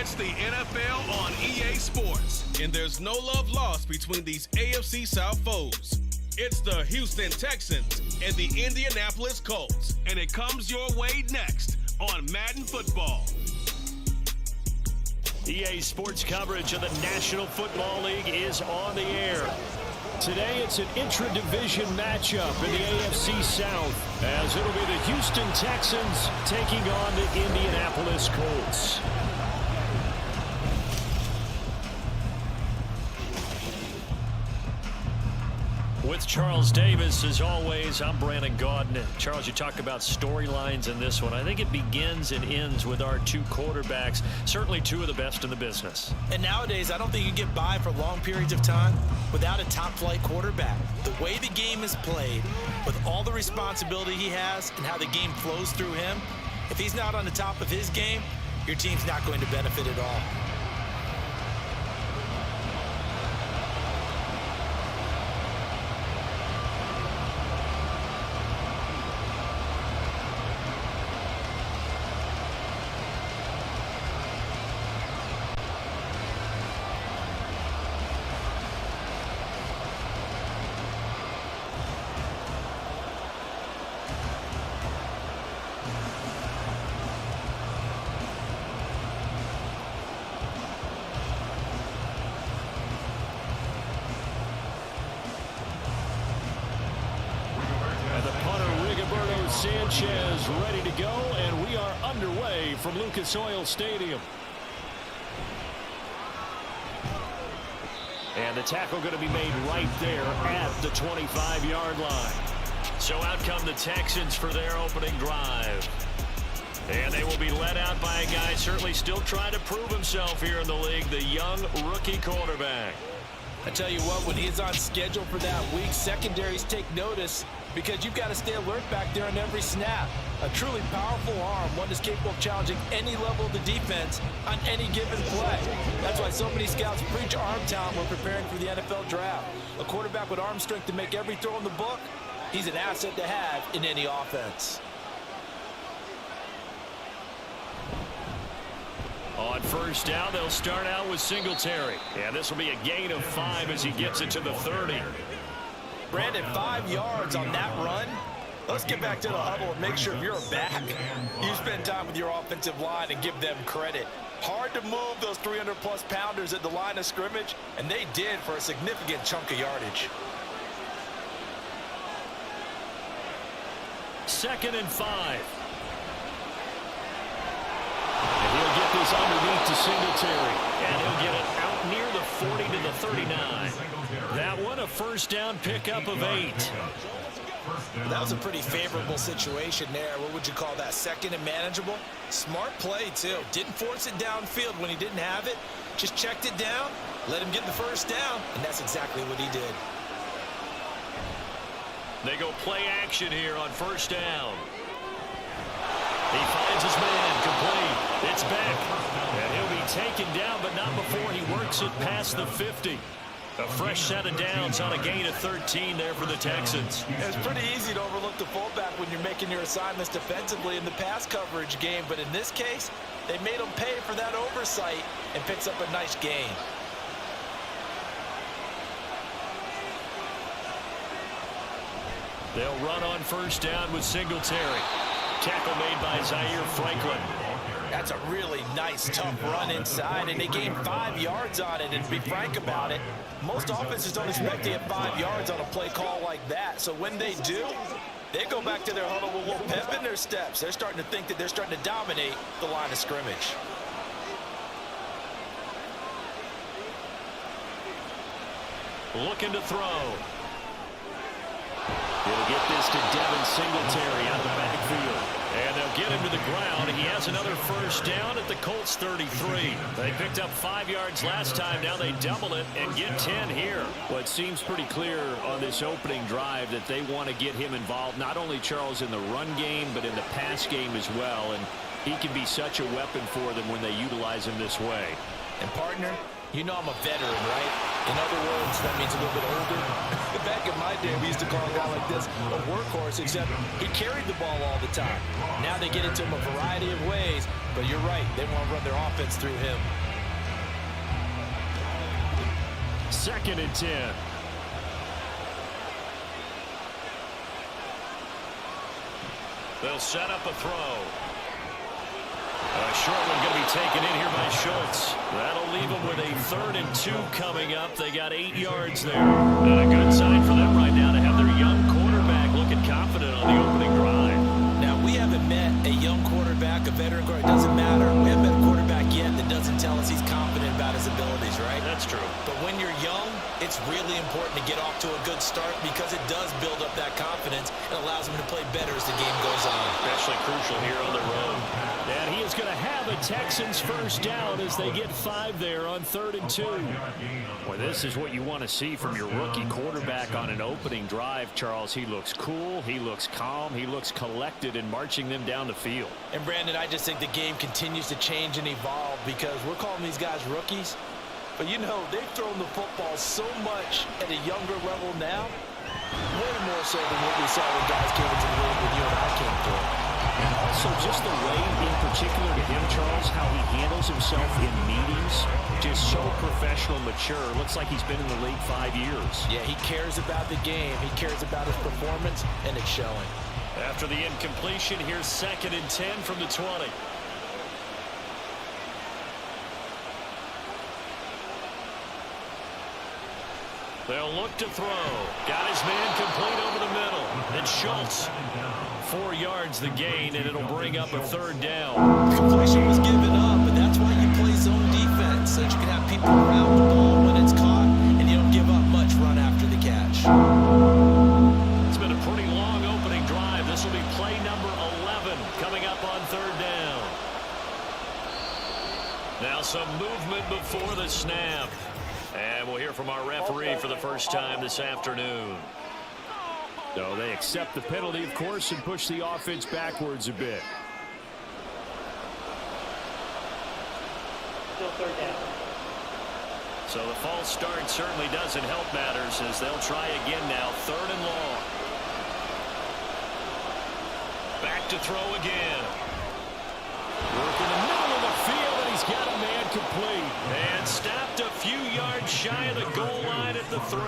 It's the NFL on EA Sports, and there's no love lost between these AFC South foes. It's the Houston Texans and the Indianapolis Colts, and it comes your way next on Madden Football. EA Sports coverage of the National Football League is on the air. Today it's an intra-division matchup in the AFC South, as it'll be the Houston Texans taking on the Indianapolis Colts. With Charles Davis, as always, I'm Brandon Gaudin. Charles, you talk about storylines in this one. I think it begins and ends with our two quarterbacks, certainly two of the best in the business. And nowadays, I don't think you get by for long periods of time without a top-flight quarterback. The way the game is played, with all the responsibility he has and how the game flows through him, if he's not on the top of his game, your team's not going to benefit at all. Sanchez ready to go, and we are underway from Lucas Oil Stadium. And the tackle going to be made right there at the 25-yard line. So out come the Texans for their opening drive. And they will be led out by a guy certainly still trying to prove himself here in the league, the young rookie quarterback. I tell you what, when he's on schedule for that week, secondaries take notice because you've got to stay alert back there on every snap. A truly powerful arm, one that's capable of challenging any level of the defense on any given play. That's why so many scouts preach arm talent when preparing for the NFL draft. A quarterback with arm strength to make every throw in the book, he's an asset to have in any offense. On first down, they'll start out with Singletary. And this will be a gain of 5 as he gets it to the 30. Brandon, 5 yards on that run. Let's get back to the huddle and make sure if you're a back, you spend time with your offensive line and give them credit. Hard to move those 300-plus pounders at the line of scrimmage, and they did for a significant chunk of yardage. 2nd and 5. And he'll get this underneath to Singletary. And he'll get it out near the 40 to the 39. That one, a first down pickup of 8. That was a pretty favorable situation there. What would you call that? 2nd and manageable? Smart play, too. Didn't force it downfield when he didn't have it. Just checked it down, let him get the first down, and that's exactly what he did. They go play action here on first down. He finds his man, complete. It's back. And he'll be taken down, but not before he works it past the 50. A fresh set of downs on a gain of 13 there for the Texans. It's pretty easy to overlook the fullback when you're making your assignments defensively in the pass coverage game, but in this case, they made him pay for that oversight and picks up a nice gain. They'll run on first down with Singletary. Tackle made by Zaire Franklin. That's a really nice, tough run inside, and they gained 5 yards on it. And to be frank about it, most offenses don't expect to get 5 yards on a play call like that. So when they do, they go back to their huddle with a little pep in their steps. They're starting to think that they're starting to dominate the line of scrimmage. Looking to throw. He'll get this to Devin Singletary out of the backfield. And they'll get him to the ground. He has another first down at the Colts 33. They picked up 5 yards last time. Now they double it and get 10 here. Well, it seems pretty clear on this opening drive that they want to get him involved, not only, Charles, in the run game, but in the pass game as well. And he can be such a weapon for them when they utilize him this way. And, partner, you know I'm a veteran, right? In other words, that means a little bit older. Back in my day, we used to call a guy like this a workhorse, except he carried the ball all the time. Now they get it to him a variety of ways, But you're right. They want to run their offense through him. 2nd and 10. They'll set up a throw. A short one going to be taken in here by Schultz. That'll leave them with a 3rd and 2 coming up. They got 8 yards there. And a good sign for them right now to have their young quarterback looking confident on the opening drive. Now, we haven't met a young quarterback, a veteran quarterback. It doesn't matter. We haven't met a quarterback yet that doesn't tell us he's confident about his abilities, right? That's true. But when you're young, it's really important to get off to a good start because it does build up that confidence and allows him to play better as the game goes on. Especially crucial here on the road. And he is going to have a Texans first down as they get 5 there on 3rd and 2. Well, this is what you want to see from your rookie quarterback on an opening drive, Charles. He looks cool. He looks calm. He looks collected in marching them down the field. And, Brandon, I just think the game continues to change and evolve because we're calling these guys rookies. But, you know, they've thrown the football so much at a younger level now, way more so than what we saw when guys came into the league when you and I came through. And also just the way, in particular to him, Charles, how he handles himself in meetings, just so professional, mature. Looks like he's been in the league 5 years. Yeah, he cares about the game. He cares about his performance, and it's showing. After the incompletion, here's 2nd and 10 from the 20. They'll look to throw. Got his man complete over the middle. And Schultz, 4 yards the gain, and it'll bring up a 3rd down. The completion was given up, but that's why you play zone defense, so that you can have people around the ball when it's caught, and you don't give up much run after the catch. It's been a pretty long opening drive. This will be play number 11 coming up on 3rd down. Now some movement before the snap. And we'll hear from our referee for the first time this afternoon. So they accept the penalty, of course, and push the offense backwards a bit. Still 3rd down. So the false start certainly doesn't help matters as they'll try again now. 3rd and long. Back to throw again. Work in the middle of the field, and he's got a man complete. And stopped a few yards shy of the goal line at the 3.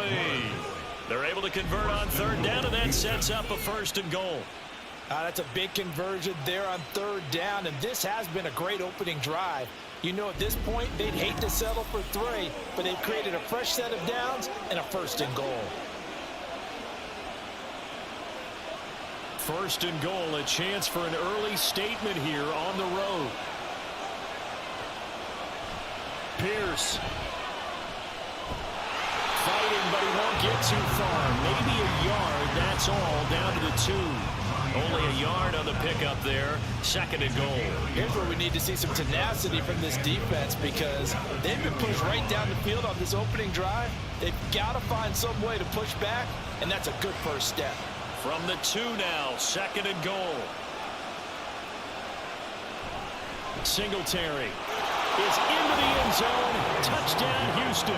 They're able to convert on 3rd down, and that sets up a 1st and goal. That's a big conversion there on 3rd down, and this has been a great opening drive. You know, at this point, they'd hate to settle for 3, but they've created a fresh set of downs and a 1st and goal. 1st and goal, a chance for an early statement here on the road. Pierce. Fighting, but he won't get too far. Maybe a yard, that's all, down to the 2. Only a yard on the pickup there. 2nd and goal. Here's where we need to see some tenacity from this defense because they've been pushed right down the field on this opening drive. They've got to find some way to push back, and that's a good first step. From the 2 now, 2nd and goal. Singletary is into the end zone. Touchdown, Houston.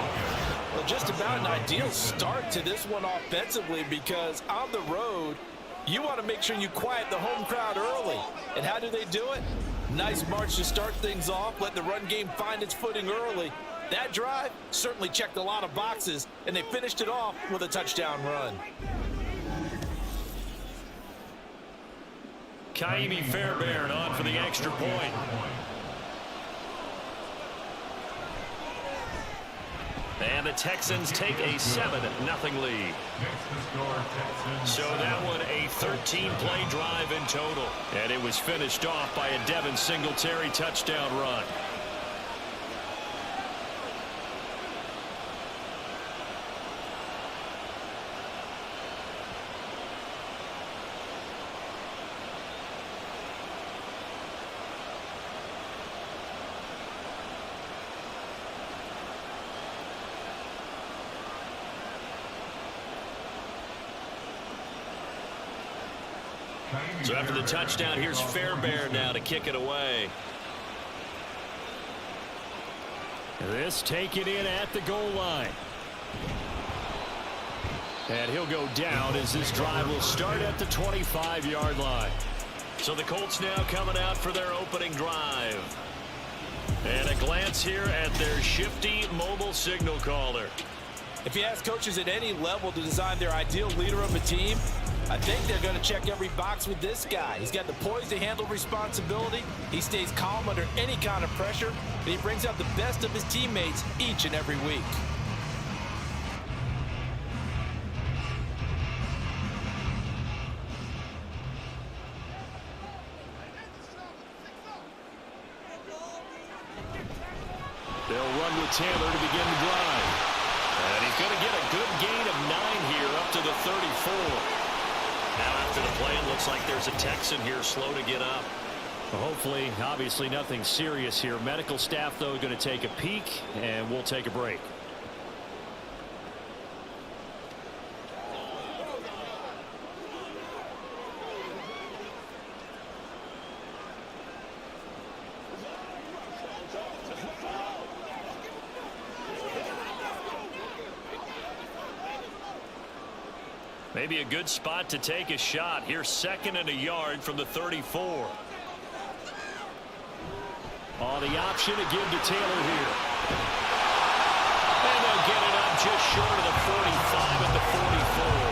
Well, just about an ideal start to this one offensively because on the road, you want to make sure you quiet the home crowd early. And how do they do it? Nice march to start things off. Let the run game find its footing early. That drive certainly checked a lot of boxes, and they finished it off with a touchdown run. Kaimi Fairbairn on for the extra point. And the Texans take a 7-0 lead. So that one a 13-play drive in total. And it was finished off by a Devin Singletary touchdown run. So after the touchdown, here's Fairbairn now to kick it away. This taken in at the goal line. And he'll go down as this drive will start at the 25-yard line. So the Colts now coming out for their opening drive. And a glance here at their shifty mobile signal caller. If you ask coaches at any level to design their ideal leader of a team, I think they're going to check every box with this guy. He's got the poise to handle responsibility. He stays calm under any kind of pressure, and he brings out the best of his teammates each and every week. They'll run with Taylor to begin the drive. And he's going to get a good gain of 9 here up to the 34. Now after the play, it looks like there's a Texan here slow to get up. Well, hopefully, obviously nothing serious here. Medical staff, though, going to take a peek, and we'll take a break. Maybe a good spot to take a shot. Here's 2nd and a yard from the 34. Oh, the option to give to Taylor here. And they'll get it up just short of the 45 at the 44.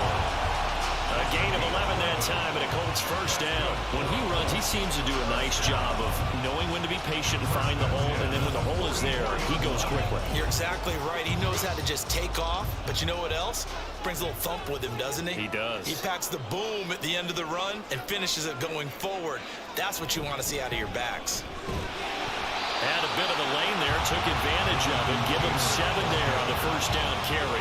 A gain of 11 that time and a Colts first down. When he runs, he seems to do a nice job of knowing when to be patient and find the hole, and then when the hole is there, he goes quickly. You're exactly right. He knows how to just take off, but you know what else? Brings a little thump with him, doesn't he? He does. He packs the boom at the end of the run and finishes it going forward. That's what you want to see out of your backs. Had a bit of a lane there, took advantage of it. Give him 7 there on the first down carry.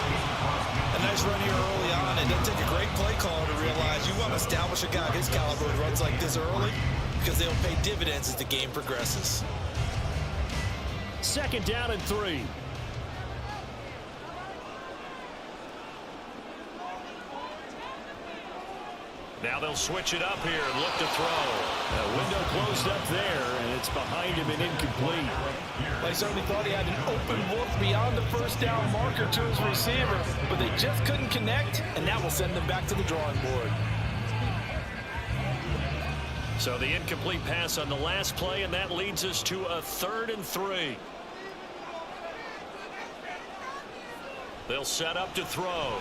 A nice run here early on. It doesn't take a great play caller to realize you want to establish a guy of his caliber who runs like this early because they'll pay dividends as the game progresses. 2nd down and 3. Now they'll switch it up here and look to throw. The window closed up there, and it's behind him and incomplete. They certainly thought he had an open look beyond the first down marker to his receiver, but they just couldn't connect, and that will send them back to the drawing board. So the incomplete pass on the last play, and that leads us to a 3rd and 3. They'll set up to throw.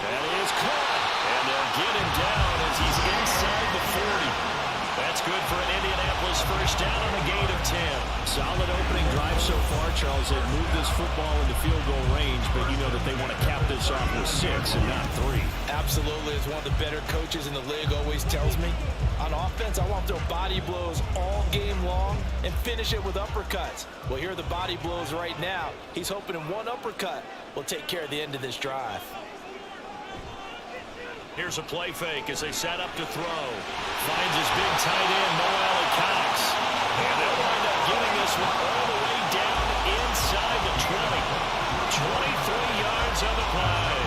That is caught. And they'll get him down as he's inside the 40. That's good for an Indianapolis first down on a gain of 10. Solid opening drive so far, Charles. They've moved this football into field goal range, but you know that they want to cap this off with 6 and not 3. Absolutely. As one of the better coaches in the league always tells me, on offense, I want to throw body blows all game long and finish it with uppercuts. Well, here are the body blows right now. He's hoping in one uppercut will take care of the end of this drive. Here's a play fake as they set up to throw. Finds his big tight end, Noel Cox. And they'll wind up getting this one all the way down inside the 20. 23 yards on the play.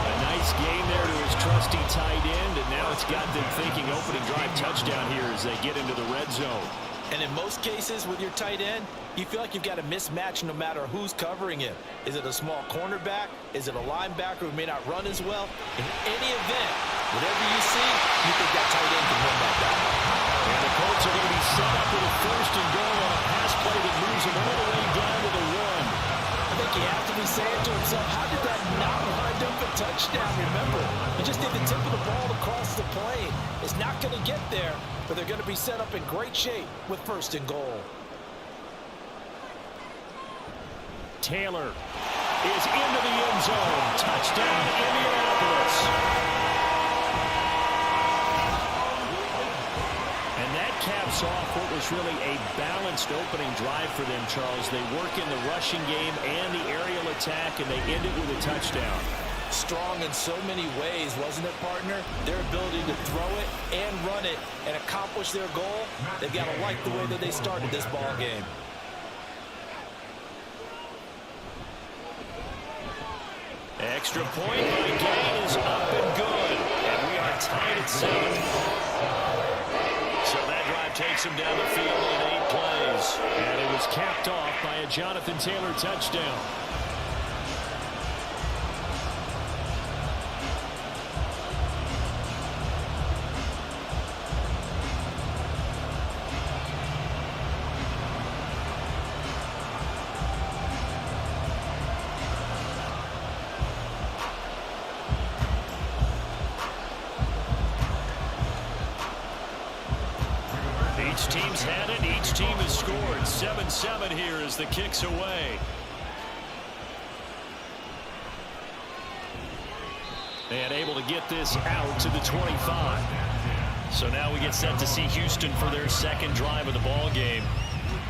A nice game there to his trusty tight end, and now it's got them thinking opening drive touchdown here as they get into the red zone. And in most cases with your tight end, you feel like you've got a mismatch no matter who's covering him. Is it a small cornerback? Is it a linebacker who may not run as well? In any event, whatever you see, you think that tight end can win that battle. And the Colts are going to be set up with a 1st and goal on a pass play that moves them all the way down to the 1. I think he has to be saying to himself, how did that not wind up a touchdown? Remember, he just did the tip of the ball across the plane. It's not going to get there, but they're going to be set up in great shape with 1st and goal. Taylor is into the end zone. Touchdown, Indianapolis. And that caps off what was really a balanced opening drive for them, Charles. They work in the rushing game and the aerial attack, and they end it with a touchdown. Strong in so many ways, wasn't it, partner? Their ability to throw it and run it and accomplish their goal, they've got to like the way that they started this ball game. Extra point by Gay is up and good. And we are tied at 7. So that drive takes him down the field in 8 plays. And it was capped off by a Jonathan Taylor touchdown. Each team's had it. Each team has scored. 7-7 here as the kick's away. And able to get this out to the 25. So now we get set to see Houston for their second drive of the ball game.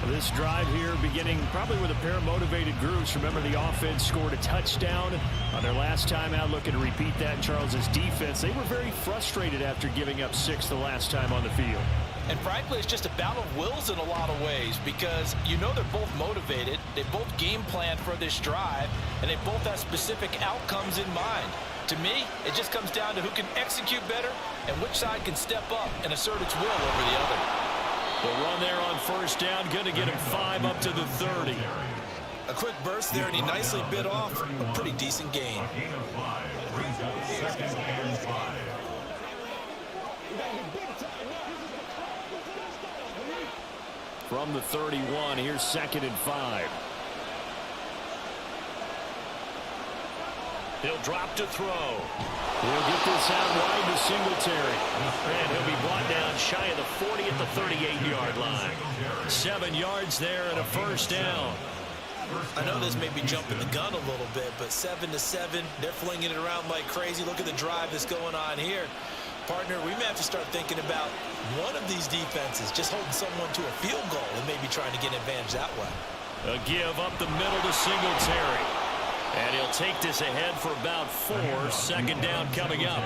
This drive here beginning probably with a pair of motivated groups. Remember, the offense scored a touchdown on their last time out, looking to repeat that in Charles's defense. They were very frustrated after giving up 6 the last time on the field. And frankly, it's just a battle of wills in a lot of ways, because you know they're both motivated, they both game planned for this drive, and they both have specific outcomes in mind. To me, it just comes down to who can execute better and which side can step up and assert its will over the other. The run there on first down, going to get him 5 up to the 30. A quick burst there, and he nicely bit off a pretty decent gain. From the 31, here's 2nd and 5. He'll drop to throw. He'll get this out wide to Singletary. And he'll be brought down shy of the 40 at the 38-yard line. 7 yards there and a first down. I know this may be jumping the gun a little bit, but 7-7, they're flinging it around like crazy. Look at the drive that's going on here. Partner, we may have to start thinking about one of these defenses just holding someone to a field goal and maybe trying to get an advantage that way. A give up the middle to Singletary. And he'll take this ahead for about 4. 2nd down coming up.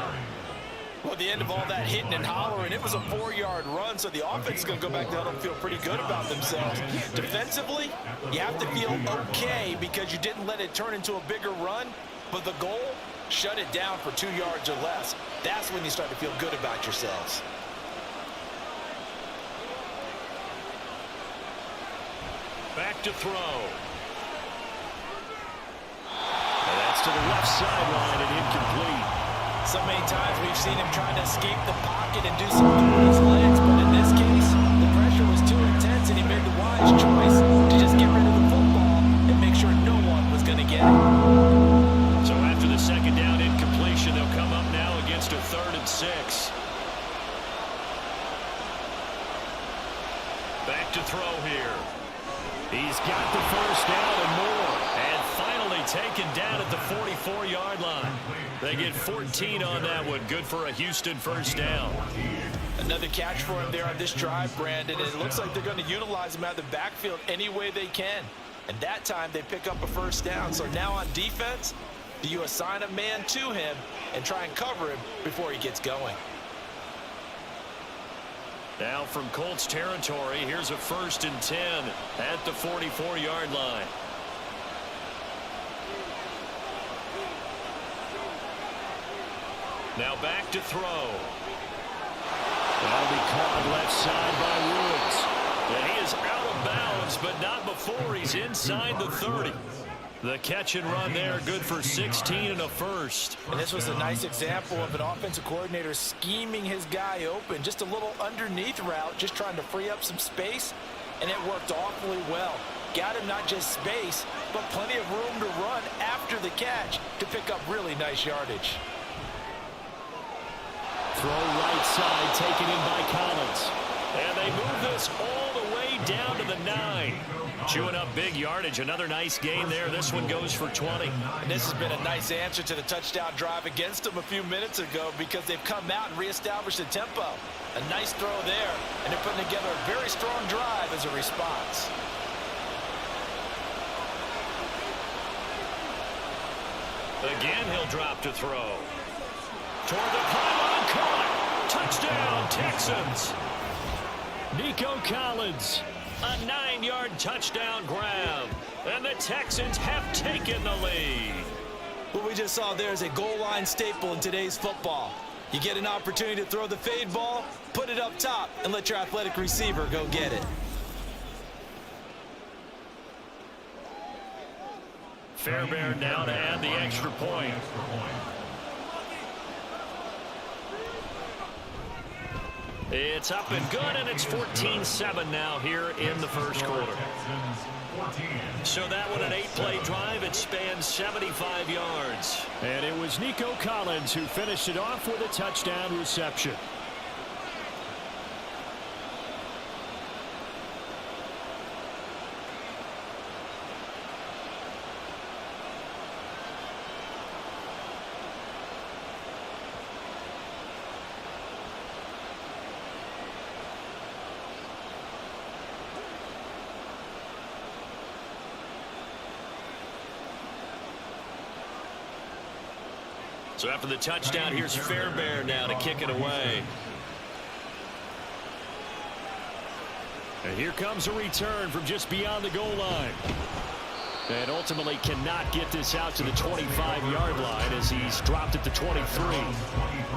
Well, at the end of all that hitting and hollering, it was a 4-yard run, so the offense is going to go back down and feel pretty good about themselves. Defensively, you have to feel okay because you didn't let it turn into a bigger run, but the goal, shut it down for 2 yards or less. That's when you start to feel good about yourselves. Back to throw. And that's to the left sideline and incomplete. So many times we've seen him trying to escape the pocket and do something with his legs, but in this case, the pressure was too intense and he made the wise choice to just get rid of the football and make sure no one was going to get it. So after the 2nd down incompletion, they'll come up now against a 3rd and 6. Back to throw here. He's got the first down and more. And finally taken down at the 44-yard line. They get 14 on that one. Good for a Houston first down. Another catch for him there on this drive, Brandon. And it looks like they're going to utilize him out of the backfield any way they can. And that time they pick up a first down. So now on defense, do you assign a man to him and try and cover him before he gets going? Now from Colts territory, here's a 1st and 10 at the 44-yard line. Now back to throw. That'll be caught left side by Woods. And he is out of bounds, but not before he's inside the 30. The catch and run there, good for 16 and a first. And this was a nice example of an offensive coordinator scheming his guy open. Just a little underneath route, just trying to free up some space, and it worked awfully well. Got him not just space, but plenty of room to run after the catch to pick up really nice yardage. Throw right side, taken in by Collins. And they move this all the way down to the 9. Chewing up big yardage. Another nice gain there. This one goes for 20. And this has been a nice answer to the touchdown drive against them a few minutes ago because they've come out and reestablished the tempo. A nice throw there, and they're putting together a very strong drive as a response. Again, he'll drop to throw. Toward the pylon, caught. Touchdown, Texans. Nico Collins, a 9-yard touchdown grab. And the Texans have taken the lead. What we just saw there is a goal line staple in today's football. You get an opportunity to throw the fade ball, put it up top, and let your athletic receiver go get it. Fairbairn now to add the extra point. It's up and good, and it's 14-7 now here in the first quarter. So that one, an 8-play drive. It spans 75 yards. And it was Nico Collins who finished it off with a touchdown reception. So after the touchdown, here's Fairbairn now to kick it away. And here comes a return from just beyond the goal line. And ultimately cannot get this out to the 25-yard line as he's dropped at the 23.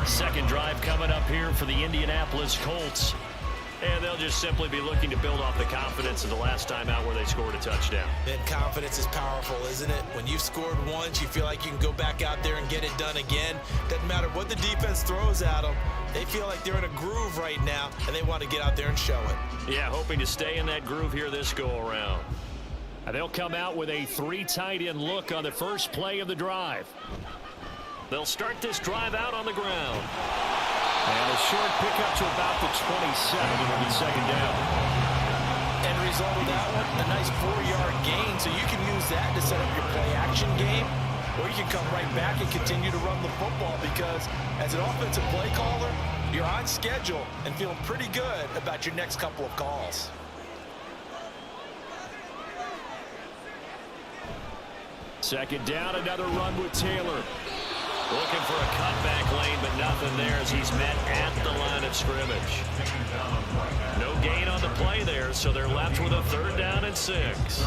Second drive coming up here for the Indianapolis Colts. And they'll just simply be looking to build off the confidence of the last time out where they scored a touchdown. And confidence is powerful, isn't it? When you've scored once, you feel like you can go back out there and get it done again. Doesn't matter what the defense throws at them. They feel like they're in a groove right now, and they want to get out there and show it. Yeah, hoping to stay in that groove here this go-around. And they'll come out with a 3 tight end look on the first play of the drive. They'll start this drive out on the ground. And a short pickup to about the 27. It'll be second down. End result of that one, a nice 4-yard gain. So you can use that to set up your play-action game, or you can come right back and continue to run the football because as an offensive play caller, you're on schedule and feeling pretty good about your next couple of calls. Second down, another run with Taylor. Looking for a cutback lane, but nothing there as he's met at the line of scrimmage. No gain on the play there, so they're left with a 3rd down and 6.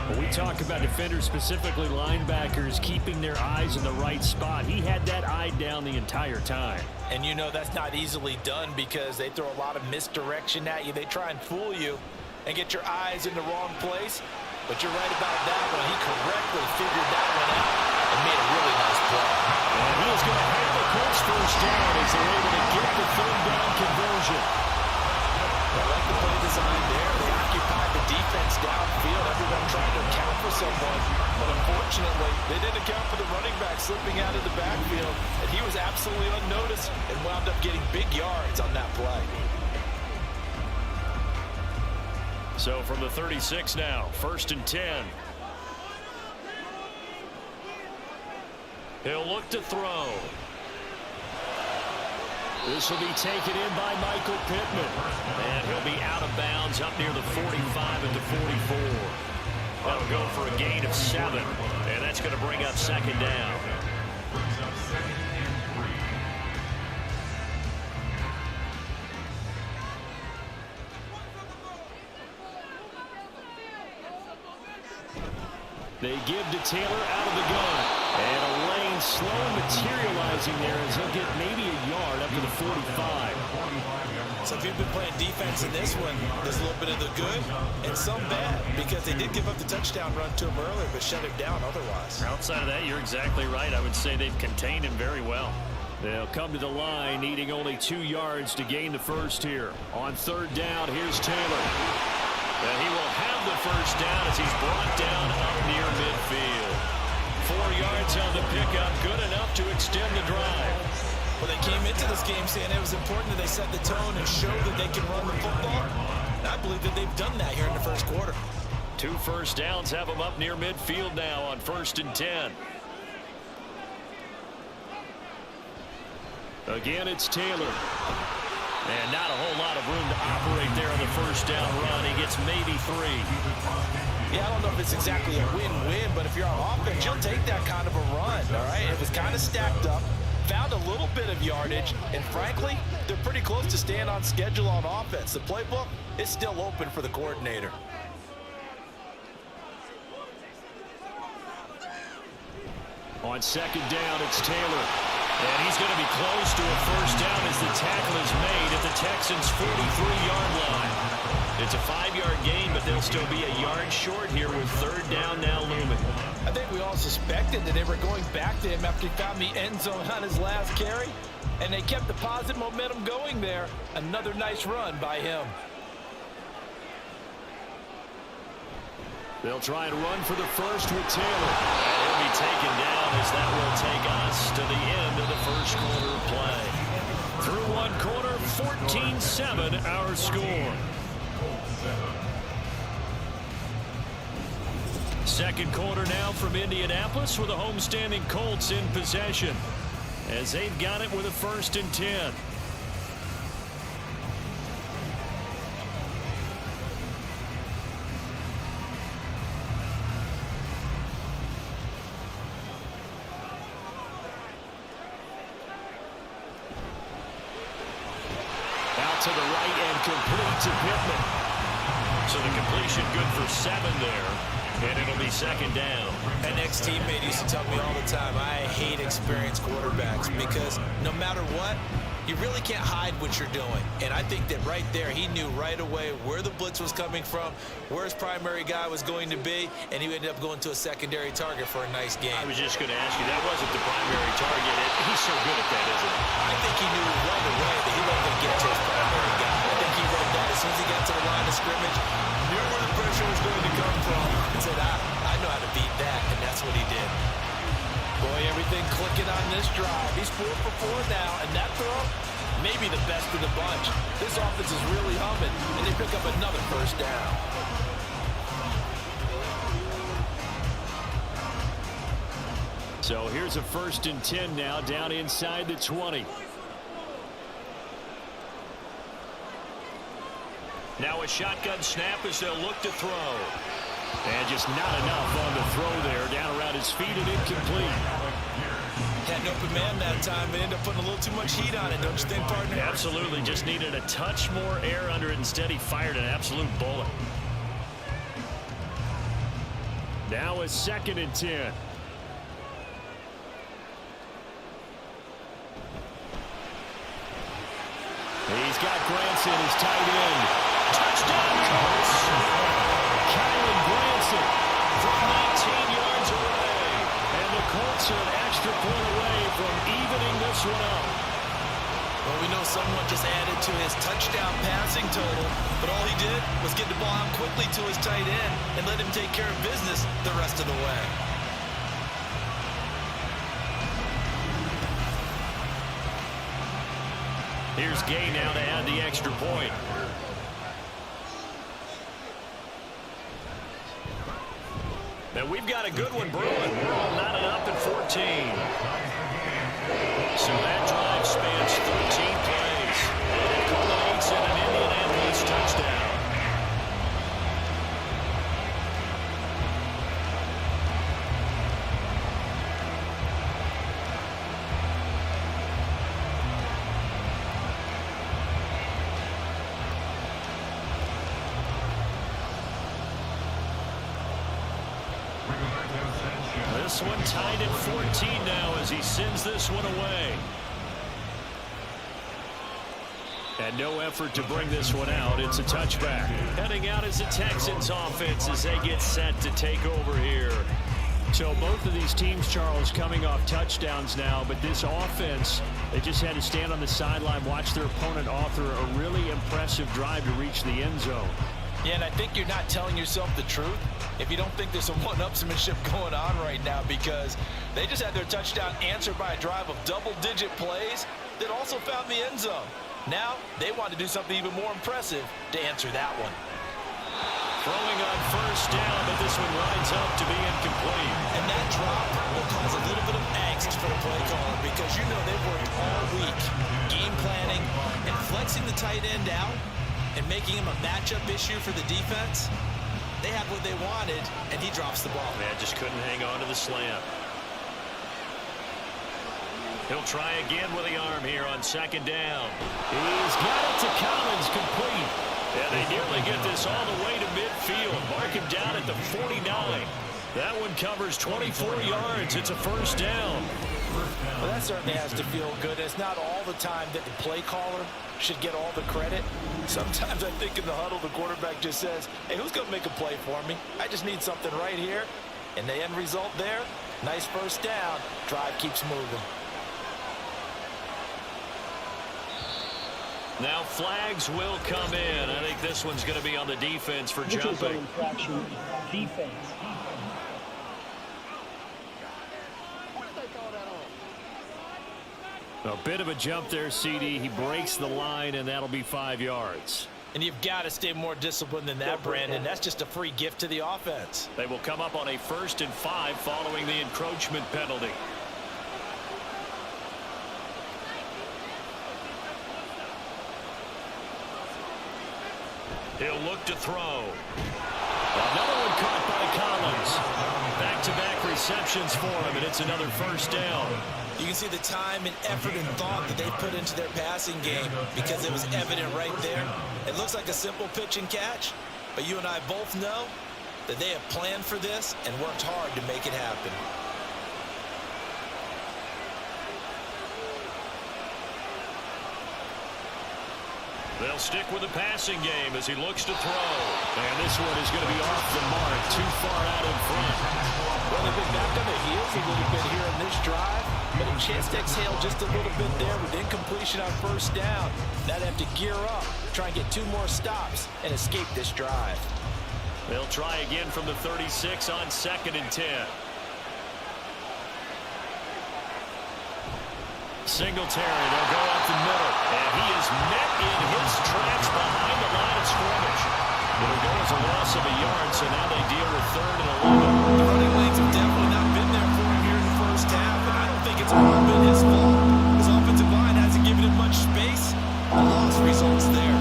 When we talk about defenders, specifically linebackers, keeping their eyes in the right spot, he had that eye down the entire time. And you know that's not easily done because they throw a lot of misdirection at you. They try and fool you and get your eyes in the wrong place. But you're right about that one. He correctly figured that one out and made a really nice play. And he is going to have the Colts first down as they're able to get the 3rd down conversion. I like the play design there. They occupied the defense downfield. Everyone trying to account for someone. But unfortunately, they didn't account for the running back slipping out of the backfield. And he was absolutely unnoticed and wound up getting big yards on that play. So from the 36 now, 1st and 10. He'll look to throw. This will be taken in by Michael Pittman. And he'll be out of bounds up near the 45 at the 44. That'll go for a gain of 7. And that's going to bring up second down. They give to Taylor out of the gun. And a lane slow materializing there as he'll get maybe a yard up to the 45. So if you've been playing defense in this one, there's a little bit of the good and some bad because they did give up the touchdown run to him earlier but shut him down otherwise. Outside of that, you're exactly right. I would say they've contained him very well. They'll come to the line needing only 2 yards to gain the first here. On 3rd down, here's Taylor. And he will have the first down as he's brought down up near midfield. 4 yards on the pickup, good enough to extend the drive. Well, they came into this game saying it was important that they set the tone and show that they can run the football. And I believe that they've done that here in the first quarter. 2 first downs have them up near midfield now on 1st and 10. Again, it's Taylor. And not a whole lot of room to operate there on the first down run. He gets maybe 3. Yeah, I don't know if it's exactly a win-win, but if you're on offense, you'll take that kind of a run, all right? It was kind of stacked up, found a little bit of yardage, and frankly, they're pretty close to staying on schedule on offense. The playbook is still open for the coordinator. On 2nd down, it's Taylor. And he's going to be close to a first down as the tackle is made at the Texans' 43-yard line. It's a 5-yard gain, but they'll still be a yard short here with 3rd down now looming. I think we all suspected that they were going back to him after he found the end zone on his last carry, and they kept the positive momentum going there. Another nice run by him. They'll try and run for the first with Taylor. And he'll be taken down as that will take us to the end of the first quarter of play. Through 1 quarter, 14-7 our score. Second quarter now from Indianapolis with the homestanding Colts in possession as they've got it with a 1st and 10. right and complete to Pittman. So the completion good for 7 there. And it'll be second down. An ex-teammate used to tell me all the time, I hate experienced quarterbacks because no matter what, you really can't hide what you're doing. And I think that right there, he knew right away where the blitz was coming from, where his primary guy was going to be, and he ended up going to a secondary target for a nice game. I was just going to ask you, that wasn't the primary target. He's so good at that, isn't he? I think he knew right away that he wasn't going to get to his primary guy. I think he read that as soon as he got to the line of scrimmage, knew where the pressure was going to come from, and said, I know how to beat that, and that's what he did. Boy, everything clicking on this drive. He's 4 for 4 now, and that throw, maybe the best of the bunch. This offense is really humming, and they pick up another first down. So here's a 1st and 10 now, down inside the 20. Now a shotgun snap as they'll look to throw. And just not enough on the throw there. Down around his feet and incomplete. Had an open man that time, but ended up putting a little too much heat on it, don't you think, partner? Absolutely. Just needed a touch more air under it. Instead, he fired an absolute bullet. Now a 2nd and 10. He's got Granson as tight end. Touchdown, Colts! Kylan Granson from 19 yards away. And the Colts are an extra point away from evening this one up. Well, we know someone just added to his touchdown passing total, but all he did was get the ball out quickly to his tight end and let him take care of business the rest of the way. Here's Gay now to add the extra point. Now we've got a good one brewing. We're all knotted up at 14. So that drive spans 13 plays. And it culminates in an Indianapolis touchdown. This one tied at 14 now as he sends this one away. And no effort to bring this one out. It's a touchback. Heading out is the Texans offense as they get set to take over here. So both of these teams, Charles, coming off touchdowns now, but this offense, they just had to stand on the sideline, watch their opponent author a really impressive drive to reach the end zone. Yeah, and I think you're not telling yourself the truth if you don't think there's some one-upsmanship going on right now, because they just had their touchdown answered by a drive of double-digit plays that also found the end zone. Now they want to do something even more impressive to answer that one. Throwing on 1st down, but this one lines up to be incomplete. And that drop will cause a little bit of angst for the play caller, because you know they've worked all week game planning and flexing the tight end out and making him a matchup issue for the defense. They had what they wanted, and he drops the ball. Man, just couldn't hang on to the slant. He'll try again with the arm here on 2nd down. He's got it to Collins, complete. Yeah, they nearly get this all the way to midfield. Mark him down at the 49. That one covers 24 yards. It's a 1st down. Well, that certainly has to feel good. It's not all the time that the play caller should get all the credit. Sometimes I think in the huddle, the quarterback just says, hey, who's going to make a play for me? I just need something right here. And the end result there, nice 1st down. Drive keeps moving. Now flags will come in. I think this one's going to be on the defense for jumping. Infraction. Defense. A bit of a jump there, CD. He breaks the line, and that'll be 5 yards. And you've got to stay more disciplined than that, Brandon. That's just a free gift to the offense. They will come up on a 1st and 5 following the encroachment penalty. He'll look to throw. Another one caught by Collins. Back-to-back receptions for him, and it's another first down. You can see the time and effort and thought that they put into their passing game because it was evident right there. It looks like a simple pitch and catch, but you and I both know that they have planned for this and worked hard to make it happen. They'll stick with the passing game as he looks to throw. And this one is going to be off the mark, too far out in front. Well, they've been back on their heels a little bit here in this drive, but a chance to exhale just a little bit there with incompletion on first down. Now they have to gear up, try and get 2 more stops, and escape this drive. They'll try again from the 36 on 2nd and 10. Singletary, they'll go up the middle, and he is met in his tracks behind the line of scrimmage. It'll go as a loss of a yard, so now they deal with 3rd and 11. The running lanes have definitely not been there for him here in the first half, and I don't think it's all been his fault. His offensive line hasn't given him much space. The loss results there.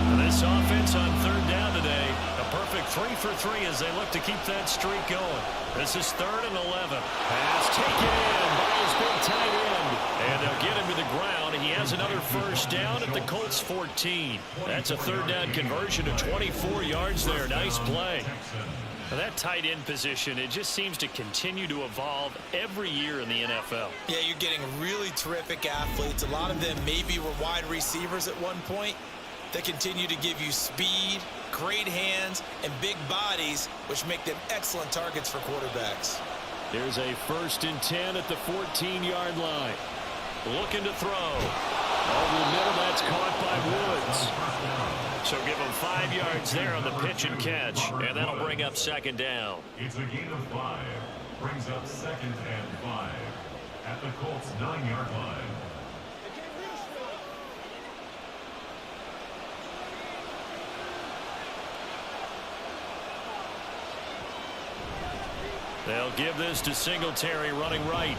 And this offense on 3rd down today, a perfect 3 for 3 as they look to keep that streak going. This is 3rd and 11. Pass taken in by his big tight end. And they'll get him to the ground. He has another first down at the Colts 14. That's a 3rd down conversion to 24 yards there. Nice play. Now that tight end position, it just seems to continue to evolve every year in the NFL. Yeah, you're getting really terrific athletes. A lot of them maybe were wide receivers at one point. They continue to give you speed, great hands, and big bodies, which make them excellent targets for quarterbacks. There's a 1st and 10 at the 14-yard line. Looking to throw. Over the middle, that's caught by Woods. So give him 5 yards there on the pitch and catch, and that'll bring up 2nd down. It's a gain of 5. Brings up 2nd and 5 at the Colts 9-yard line. They'll give this to Singletary running right.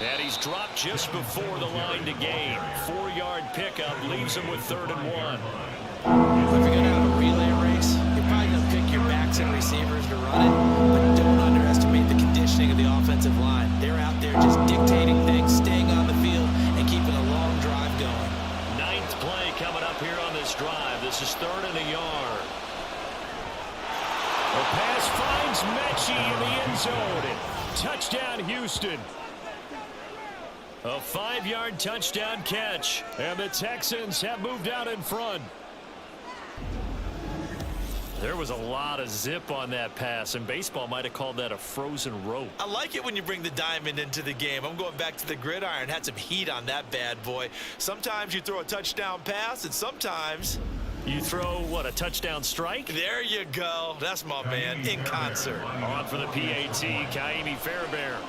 And he's dropped just before the line to gain. 4-yard pickup leaves him with 3rd and 1. If you're going to have a relay race, you're probably going to pick your backs and receivers to run it, but don't underestimate the conditioning of the offensive line. They're out there just dictating things, staying on the field, and keeping a long drive going. 9th play coming up here on this drive. This is 3rd and a yard. The pass finds Mechie in the end zone. Touchdown, Houston. A 5-yard touchdown catch, and the Texans have moved out in front. There was a lot of zip on that pass, and baseball might have called that a frozen rope. I like it when you bring the diamond into the game. I'm going back to the gridiron. Had some heat on that bad boy. Sometimes you throw a touchdown pass, and sometimes you throw, what, a touchdown strike? There you go. That's my man in concert. On for the PAT, Kaimi Fairbairn.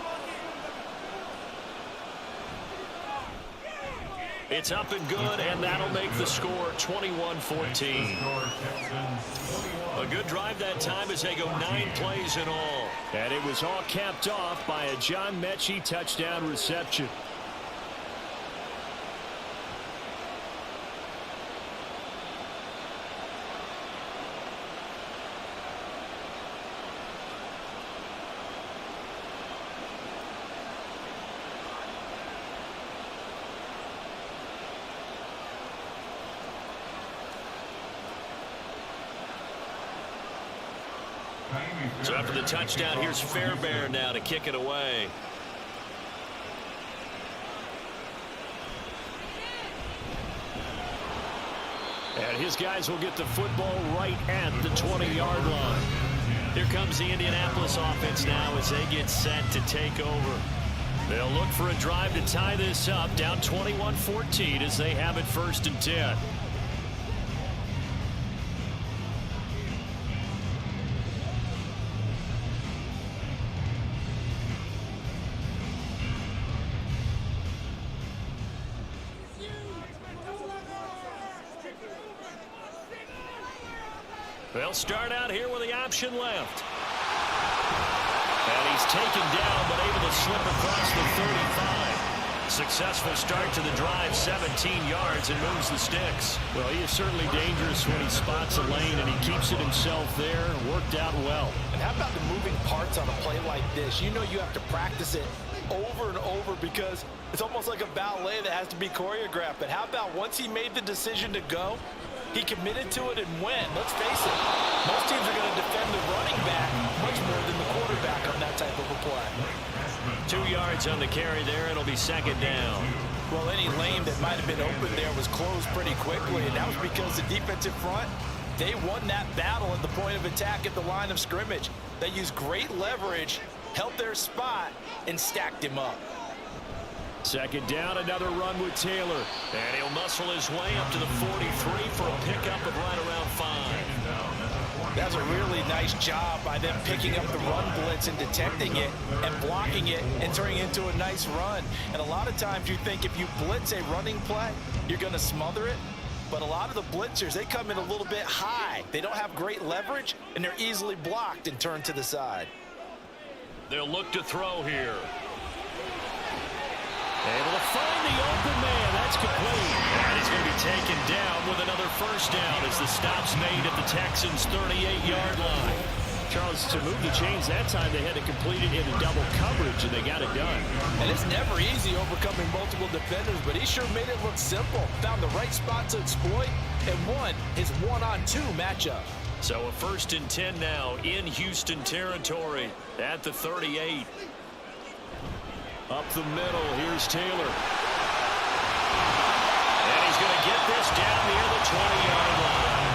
It's up and good, and that'll make the score 21-14. A good drive that time as they go 9 plays in all. And it was all capped off by a John Mechie touchdown reception. So after the touchdown, here's Fairbairn now to kick it away. And his guys will get the football right at the 20-yard line. Here comes the Indianapolis offense now as they get set to take over. They'll look for a drive to tie this up, down 21-14 as they have it 1st and 10. They'll start out here with the option left. And he's taken down, but able to slip across the 35. Successful start to the drive, 17 yards, and moves the sticks. Well, he is certainly dangerous when he spots a lane, and he keeps it himself there. Worked out well. And how about the moving parts on a play like this? You know you have to practice it over and over because it's almost like a ballet that has to be choreographed. But how about once he made the decision to go, he committed to it and went. Let's face it, most teams are going to defend the running back much more than the quarterback on that type of a play. 2 yards on the carry there. It'll be second down. Well, any lane that might have been open there was closed pretty quickly, and that was because the defensive front, they won that battle at the point of attack at the line of scrimmage. They used great leverage, held their spot, and stacked him up. Second down, another run with Taylor. And he'll muscle his way up to the 43 for a pickup of right around 5. That's a really nice job by them picking up the run blitz and detecting it and blocking it and turning it into a nice run. And a lot of times you think if you blitz a running play, you're going to smother it. But a lot of the blitzers, they come in a little bit high. They don't have great leverage, and they're easily blocked and turned to the side. They'll look to throw here. Able to find the open man. That's complete. And he's going to be taken down with another first down as the stop's made at the Texans' 38-yard line. Charles, to move the chains that time, they had to complete it into double coverage, and they got it done. And it's never easy overcoming multiple defenders, but he sure made it look simple. Found the right spot to exploit and won his one-on-two matchup. So a 1st and 10 now in Houston territory at the 38. Up the middle, here's Taylor. And he's going to get this down near the 20-yard line.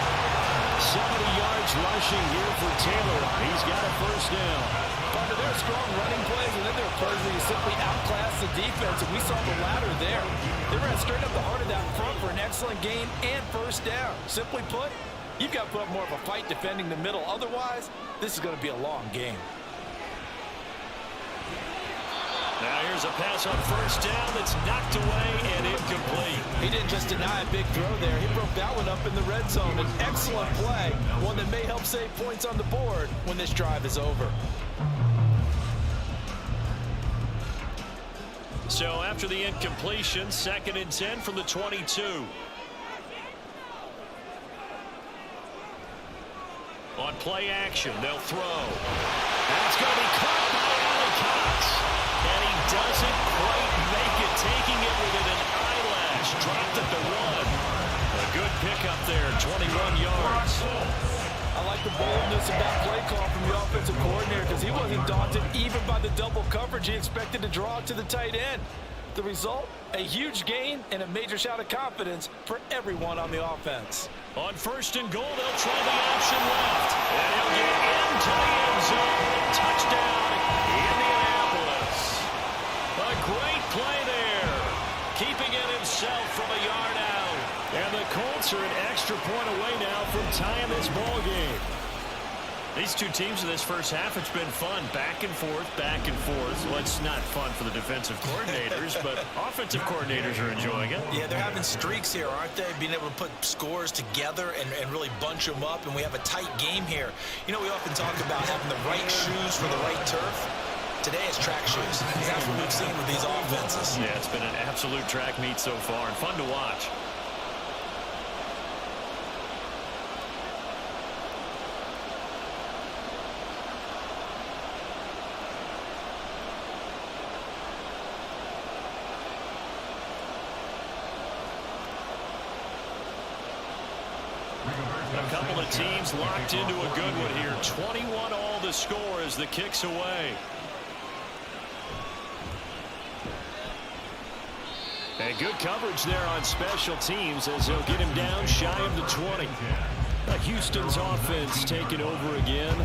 70 yards rushing here for Taylor. He's got a first down. But there are strong running plays, and then there are plays where you simply outclass the defense, and we saw the latter there. They ran straight up the heart of that front for an excellent gain and first down. Simply put, you've got to put up more of a fight defending the middle. Otherwise, this is going to be a long game. Now here's a pass on first down that's knocked away and incomplete. He didn't just deny a big throw there. He broke that one up in the red zone. An excellent play, one that may help save points on the board when this drive is over. So after the incompletion, 2nd and 10 from the 22. On play action, they'll throw. That's going to be caught by Allen Cox. And he doesn't quite make it, taking it within an eyelash. Dropped at the 1. A good pickup there, 21 yards. I like the boldness of that play call from the offensive coordinator because he wasn't daunted even by the double coverage he expected to draw to the tight end. The result, a huge gain and a major shout of confidence for everyone on the offense. On 1st and goal, they'll try the option left. And he'll get into the end zone. Touchdown, Indianapolis. A great play there. Keeping it himself from a yard out. And the Colts are an extra point away now from tying this ball game. These two teams in this first half, it's been fun. Back and forth, back and forth. Well, it's not fun for the defensive coordinators, but offensive coordinators are enjoying it. Yeah, they're having streaks here, aren't they? Being able to put scores together and really bunch them up, and we have a tight game here. You know, we often talk about having the right shoes for the right turf. Today it's track shoes. That's what we've seen with these offenses. Yeah, it's been an absolute track meet so far and fun to watch. A couple of teams locked into a good one here. 21 all the score as the kick's away. And good coverage there on special teams as they'll get him down shy of the 20. Houston's offense taking over again.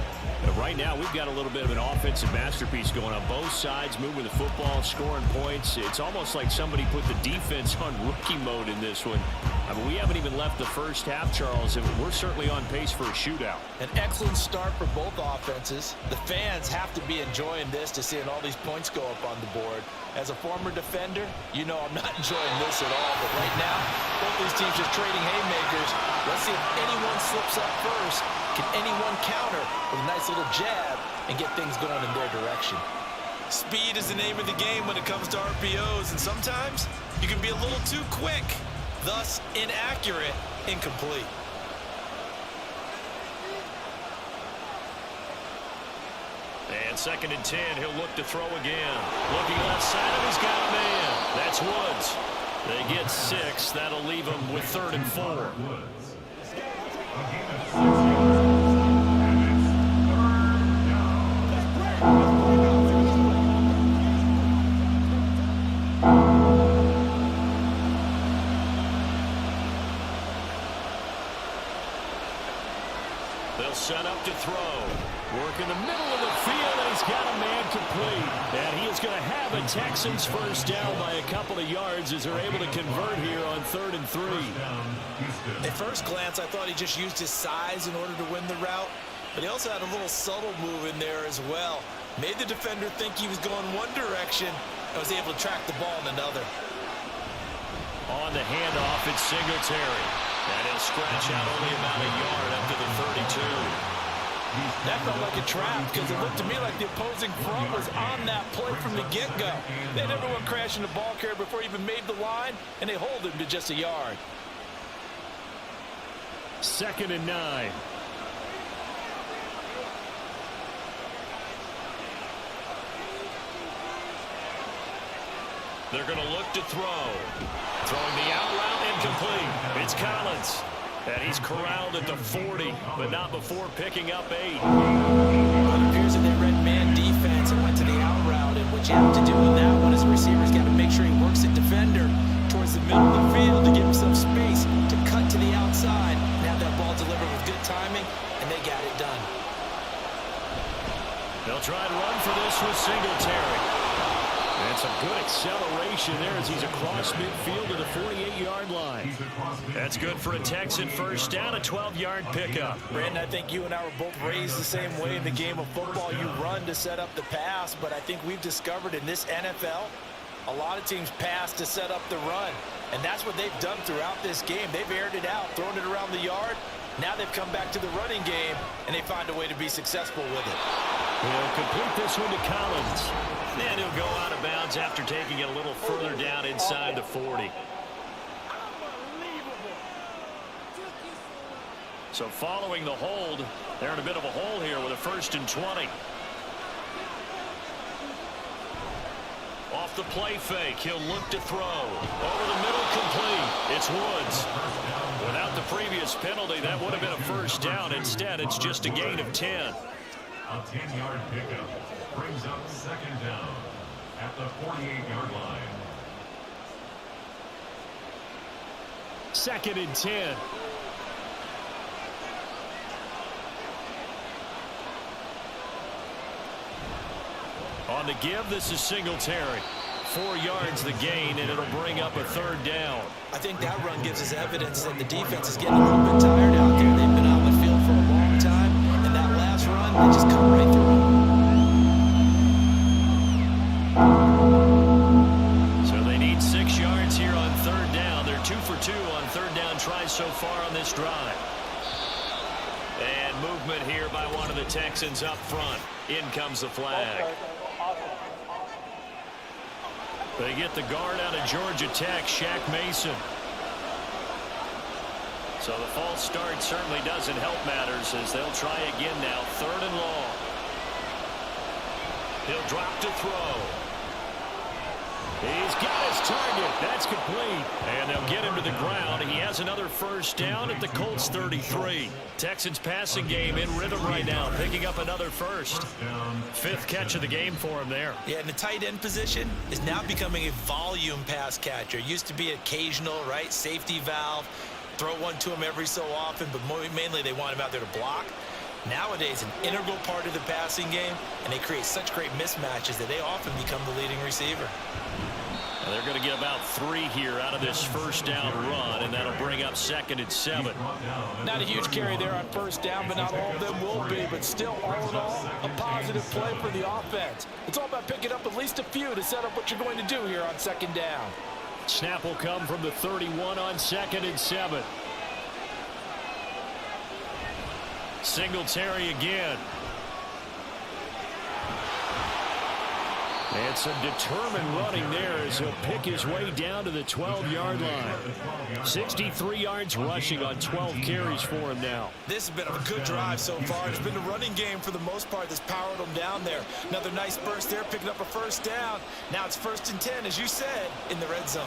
Right now, we've got a little bit of an offensive masterpiece going on both sides, moving the football, scoring points. It's almost like somebody put the defense on rookie mode in this one. I mean, we haven't even left the first half, Charles, and we're certainly on pace for a shootout. An excellent start for both offenses. The fans have to be enjoying this to seeing all these points go up on the board. As a former defender, you know I'm not enjoying this at all. But right now, both these teams just trading haymakers. Let's see if anyone slips up first. Can anyone counter with a nice little jab and get things going in their direction? Speed is the name of the game when it comes to RPOs, and sometimes you can be a little too quick, thus inaccurate, incomplete. And 2nd and 10, he'll look to throw again. Looking left side, and he's got a man. That's Woods. They get 6. That'll leave him with 3rd and 4. They'll set up to throw. Work in the middle of the field, and he's got a man complete. And he is going to have a Texans first down by a couple of yards as they're able to convert here on 3rd and 3. At first glance, I thought he just used his size in order to win the route, but he also had a little subtle move in there as well. Made the defender think he was going one direction and was able to track the ball in another. On the handoff, it's Singletary. And he'll scratch out only about a yard up to the 32. That felt like a trap because it looked to me like the opposing front was on that play from the get-go. They had everyone crashing the ball carrier before he even made the line, and they hold him to just a yard. 2nd and 9. They're going to look to throw. Throwing the out route, incomplete. It's Collins. And he's corralled at the 40, but not before picking up 8. Well, it appears that they read man defense and went to the out route. And what you have to do in that one is the receiver's got to make sure he works the defender towards the middle of the field to give himself space to cut to the outside and have that ball delivered with good timing, and they got it done. They'll try and run for this with Singletary. And some good acceleration there as he's across midfield to the 48-yard line. That's good for a Texan first down, a 12-yard pickup. Brandon, I think you and I were both raised the same way in the game of football. You run to set up the pass, but I think we've discovered in this NFL, a lot of teams pass to set up the run. And that's what they've done throughout this game. They've aired it out, thrown it around the yard. Now they've come back to the running game, and they find a way to be successful with it. He'll complete this one to Collins. And he'll go out of bounds after taking it a little further down inside the 40. So following the hold, they're in a bit of a hole here with a 1st and 20. Off the play fake, he'll look to throw. Over the middle, complete. It's Woods. Without the previous penalty, that would have been a first down. Instead, it's just a gain of 10. A 10-yard pickup brings up 2nd down at the 48-yard line. 2nd and 10. On the give, this is Singletary. 4 yards the gain, and it'll bring up a 3rd down. I think that run gives us evidence that the defense is getting a little bit tired out there. They've been on the field for a long time, and that last run, they just come right through them. So they need 6 yards here on 3rd down. They're 2 for 2 on 3rd down tries so far on this drive. And movement here by one of the Texans up front. In comes the flag. They get the guard out of Georgia Tech, Shaq Mason. So the false start certainly doesn't help matters as they'll try again now. 3rd and long. He'll drop to throw. He's got his target. That's complete. And they'll get him to the ground. He has another first down at the Colts 33. Texans passing game in rhythm right now, picking up another first. 5th catch of the game for him there. Yeah, and the tight end position is now becoming a volume pass catcher. It used to be occasional, right? Safety valve. Throw one to him every so often, but mainly they want him out there to block. Nowadays, an integral part of the passing game, and they create such great mismatches that they often become the leading receiver. And they're going to get about 3 here out of this first down run, and that'll bring up 2nd and 7. Not a huge carry there on first down, but not all of them will be. But still, all in all, a positive play for the offense. It's all about picking up at least a few to set up what you're going to do here on 2nd down. Snap will come from the 31 on 2nd and 7. Singletary again. And some determined running there as he'll pick his way down to the 12-yard line. 63 yards rushing on 12 carries for him now. This has been a good drive so far. It's been a running game for the most part that's powered him down there. Another nice burst there, picking up a first down. Now it's 1st and 10, as you said, in the red zone.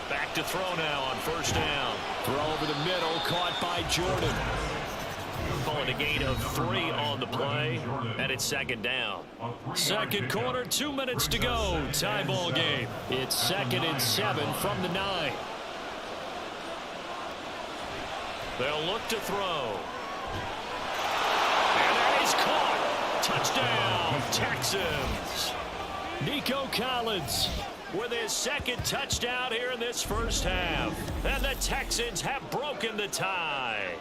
Back to throw now on 1st down. Throw over the middle, caught by Jordan. Calling a gain of 3 on the play, and it's 2nd down. 2nd quarter, 2 minutes to go. Tie ball game. It's 2nd and 7 from the 9. They'll look to throw. And that is caught. Touchdown, Texans. Nico Collins with his 2nd touchdown here in this first half. And the Texans have broken the tie.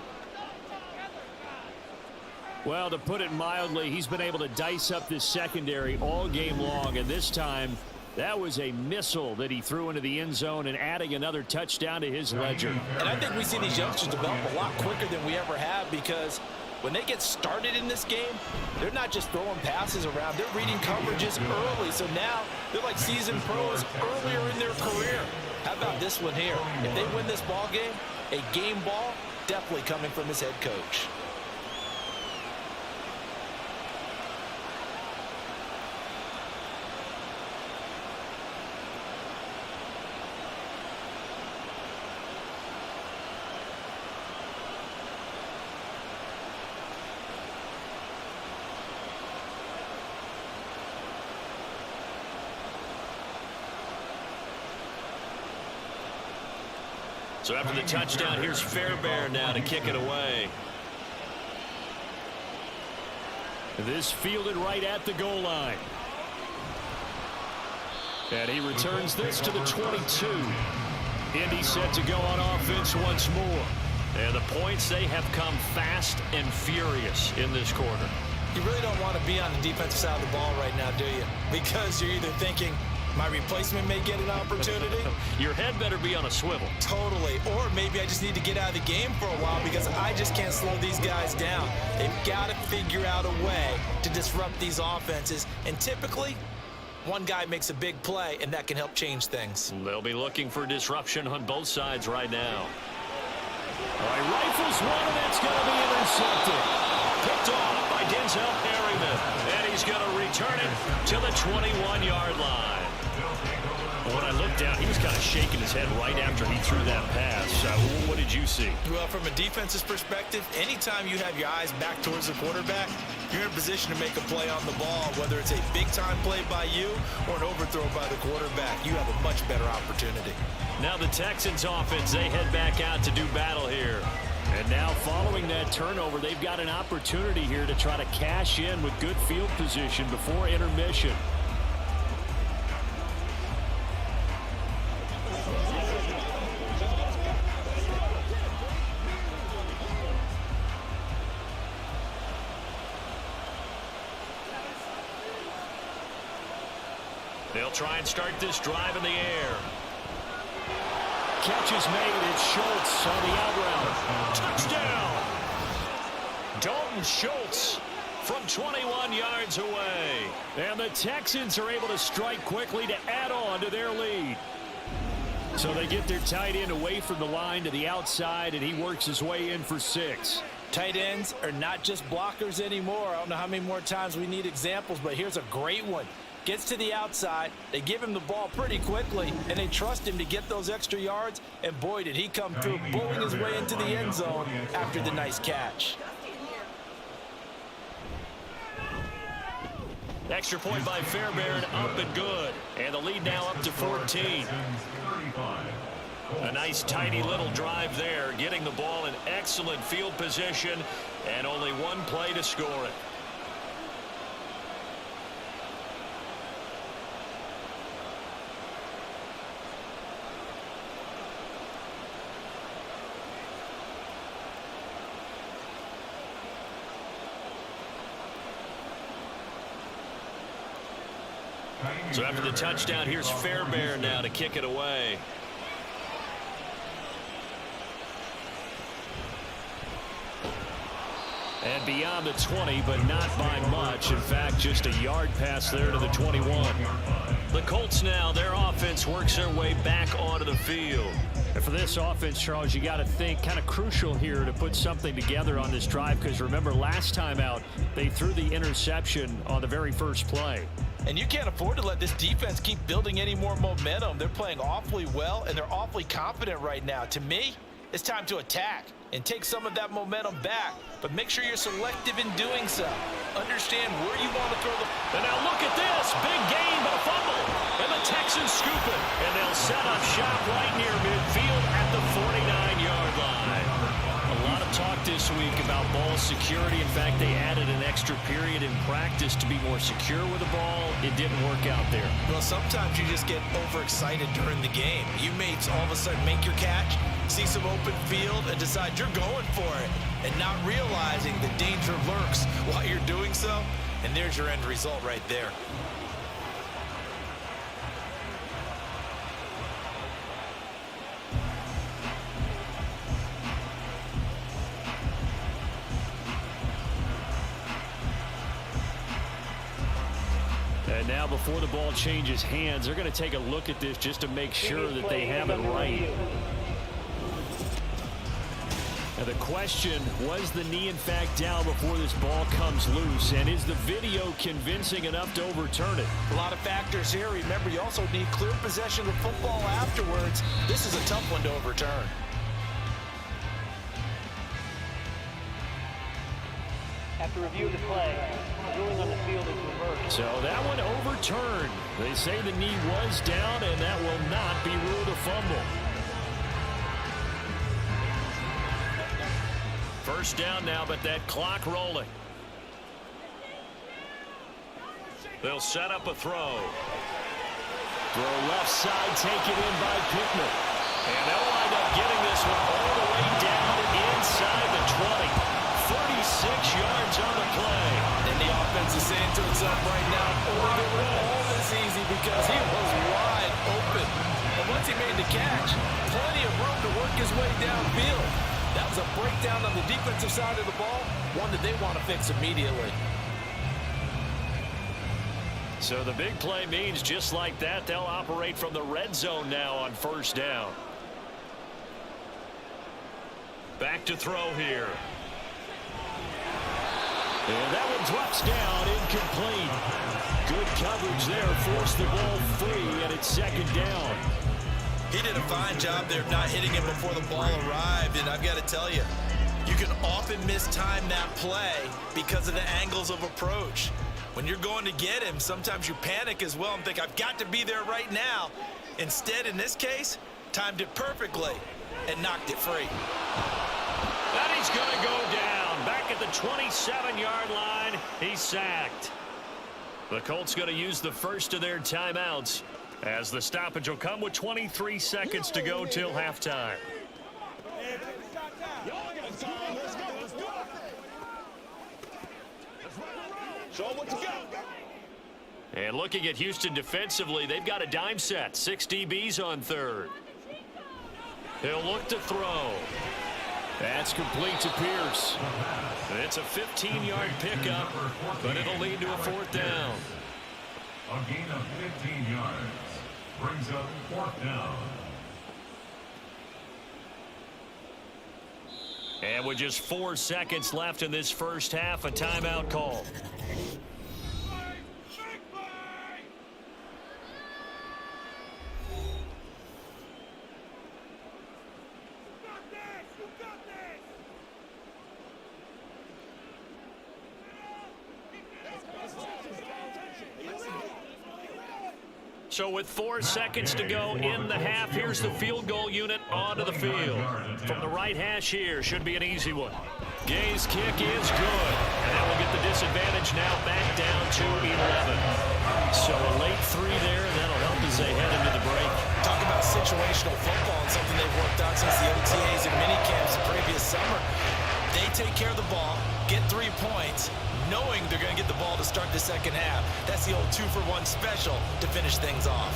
Well, to put it mildly, he's been able to dice up this secondary all game long. And this time, that was a missile that he threw into the end zone and adding another touchdown to his ledger. And I think we see these youngsters develop a lot quicker than we ever have, because when they get started in this game, they're not just throwing passes around. They're reading coverages early. So now they're like seasoned pros earlier in their career. How about this one here? If they win this ball game, a game ball definitely coming from his head coach. So after the touchdown, here's Fairbairn now to kick it away. This fielded right at the goal line. And he returns this to the 22. Indy set to go on offense once more. And the points, they have come fast and furious in this quarter. You really don't want to be on the defensive side of the ball right now, do you? Because you're either thinking, my replacement may get an opportunity. Your head better be on a swivel. Totally. Or maybe I just need to get out of the game for a while because I just can't slow these guys down. They've got to figure out a way to disrupt these offenses. And typically, one guy makes a big play, and that can help change things. They'll be looking for disruption on both sides right now. All right, rifles one, and it's going to be intercepted. Picked off by Denzel Perryman. And he's going to return it to the 21-yard line. When I looked down, he was kind of shaking his head right after he threw that pass. What did you see? Well, from a defense's perspective, anytime you have your eyes back towards the quarterback, you're in a position to make a play on the ball, whether it's a big-time play by you or an overthrow by the quarterback. You have a much better opportunity. Now the Texans offense, they head back out to do battle here. And now following that turnover, they've got an opportunity here to try to cash in with good field position before intermission. They'll try and start this drive in the air. Catch is made. It's Schultz on the out route. Touchdown! Dalton Schultz from 21 yards away. And the Texans are able to strike quickly to add on to their lead. So they get their tight end away from the line to the outside, and he works his way in for 6. Tight ends are not just blockers anymore. I don't know how many more times we need examples, but here's a great one. Gets to the outside, they give him the ball pretty quickly, and they trust him to get those extra yards, and boy, did he come through, bowling his way into the end zone after the nice catch. Extra point by Fairbairn, up and good. And the lead now up to 14. A nice, tidy little drive there, getting the ball in excellent field position, and only one play to score it. So after the touchdown, here's Fairbairn now to kick it away. And beyond the 20, but not by much. In fact, just a yard pass there to the 21. The Colts now, their offense works their way back onto the field. And for this offense, Charles, you got to think kind of crucial here to put something together on this drive, because remember last time out, they threw the interception on the very first play. And you can't afford to let this defense keep building any more momentum. They're playing awfully well, and they're awfully confident right now. To me, it's time to attack and take some of that momentum back, but make sure you're selective in doing so. Understand where you want to throw the... And now look at this. Big gain, but a fumble. And the Texans scoop it. And they'll set up shop right near midfield at the 49-yard line. A lot of talk this week about ball security. In fact, they added an extra period in practice to be more secure with the ball. It didn't work out there. Well, sometimes you just get overexcited during the game. You may all of a sudden make your catch, see some open field, and decide you're going for it, and not realizing the danger lurks while you're doing so. And there's your end result right there. And now before the ball changes hands, they're going to take a look at this just to make sure that they have it right. Now the question, was the knee in fact down before this ball comes loose? And is the video convincing enough to overturn it? A lot of factors here. Remember, you also need clear possession of the football afterwards. This is a tough one to overturn. After review of the play, the ruling on the field is reversed. So that one overturned. They say the knee was down, and that will not be ruled a fumble. First down now, but that clock rolling. They'll set up a throw. Throw left side, taken in by Pittman. And they'll wind up getting this one all the way down inside the 20. 36 yards on the play. And the offense is saying to itself right now, oh, they were all this easy because he was wide open. And once he made the catch, plenty of room to work his way downfield. That was a breakdown on the defensive side of the ball, one that they want to fix immediately. So the big play means just like that, they'll operate from the red zone now on first down. Back to throw here. And that one drops down, incomplete. Good coverage there, forced the ball free, and it's second down. He did a fine job there of not hitting him before the ball arrived, and I've got to tell you, you can often mistime that play because of the angles of approach. When you're going to get him, sometimes you panic as well and think, I've got to be there right now. Instead, in this case, timed it perfectly and knocked it free. And he's going to go down. Back at the 27-yard line, he's sacked. The Colts going to use the first of their timeouts, as the stoppage will come with 23 seconds to go till halftime. And looking at Houston defensively, they've got a dime set. 6 DBs on third. He'll look to throw. That's complete to Pierce. And it's a 15-yard pickup, but it'll lead to a fourth down. A gain of 15 yards brings up fourth down. And with just 4 seconds left in this first half, a timeout call. So with 4 seconds to go in the half, here's the field goal unit onto the field. From the right hash here, should be an easy one. Gay's kick is good. And that will get the disadvantage now back down to 11. So a late 3 there, and that'll help as they head into the break. Talk about situational football and something they've worked on since the OTAs and minicamps the previous summer. They take care of the ball, get 3 points, knowing they're going to get the ball to start the second half. That's the old 2-for-1 special to finish things off.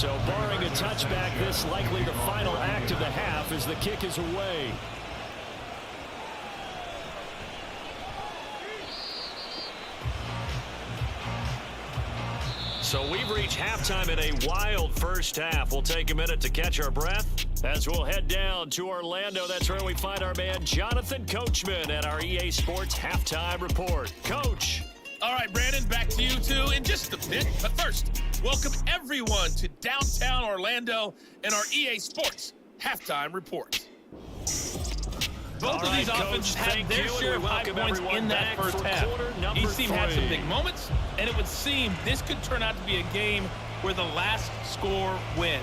So barring a touchback, this likely the final act of the half as the kick is away. So we've reached halftime in a wild first half. We'll take a minute to catch our breath as we'll head down to Orlando. That's where we find our man Jonathan Coachman at our EA Sports Halftime Report. Coach. All right, Brandon, back to you two in just a bit. But first, welcome everyone to downtown Orlando and our EA Sports Halftime Report. Both of these offenses had their share of high points in that first half. Each team had some big moments, and it would seem this could turn out to be a game where the last score wins.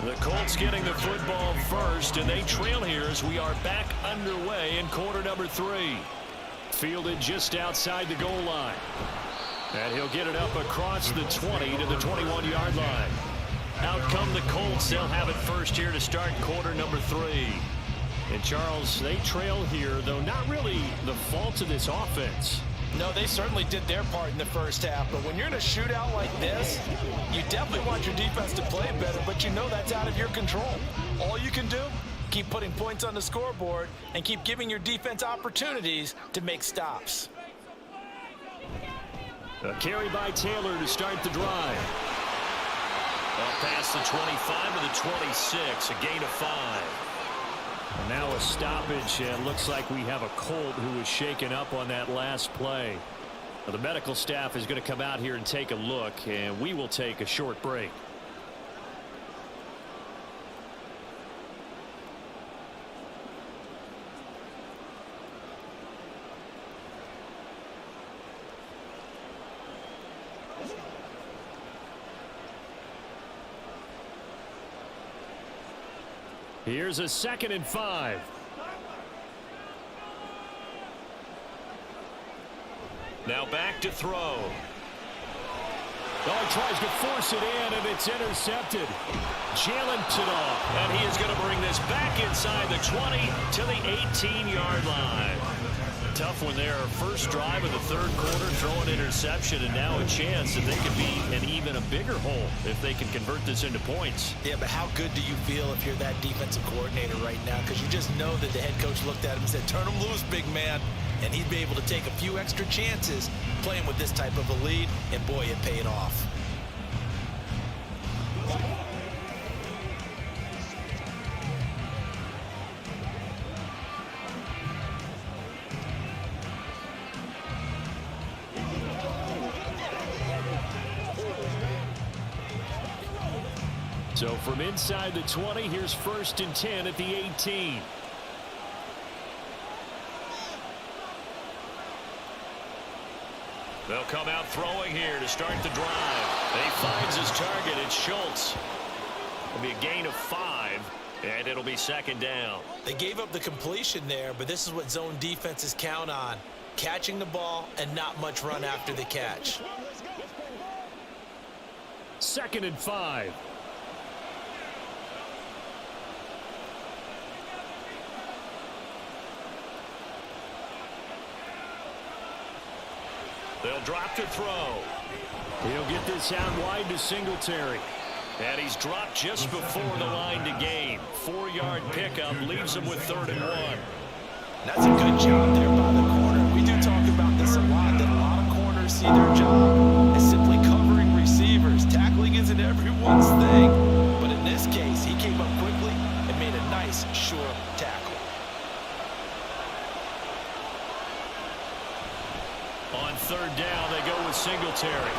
The Colts getting the football first, and they trail here as we are back underway in quarter number 3. Fielded just outside the goal line. And he'll get it up across the 20 to the 21-yard line. Out come the Colts. They'll have it first here to start quarter number 3. And Charles, they trail here, though not really the fault of this offense. No, they certainly did their part in the first half, but when you're in a shootout like this, you definitely want your defense to play better, but you know that's out of your control. All you can do, keep putting points on the scoreboard and keep giving your defense opportunities to make stops. A carry by Taylor to start the drive. Up past the 25 to the 26, a gain of 5. And now a stoppage, and looks like we have a Colt who was shaken up on that last play. Now the medical staff is going to come out here and take a look, and we will take a short break. Here's a 2nd and 5. Now back to throw. Oh, he tries to force it in, and it's intercepted. Jalen picks it off, and he is going to bring this back inside the 20 to the 18-yard line. Tough one there. First drive of the third quarter, throw an interception, and now a chance that they could be in even a bigger hole if they can convert this into points. Yeah, but how good do you feel if you're that defensive coordinator right now? Because you just know that the head coach looked at him and said, turn him loose, big man. And he'd be able to take a few extra chances playing with this type of a lead, and boy, it paid off. So from inside the 20, here's 1st and 10 at the 18. They'll come out throwing here to start the drive. He finds his target. It's Schultz. It'll be a gain of 5, and it'll be 2nd down. They gave up the completion there, but this is what zone defenses count on. Catching the ball and not much run after the catch. 2nd and 5. They'll drop to throw. He'll get this out wide to Singletary. And he's dropped just before the line to gain. 4-yard pickup leaves him with 3rd and 1. That's a good job there by the corner. We do talk about this a lot, that a lot of corners see their job as simply covering receivers. Tackling isn't everyone's thing. But in this case, he came up quickly and made a nice, sure tackle. On 3rd down, they go with Singletary.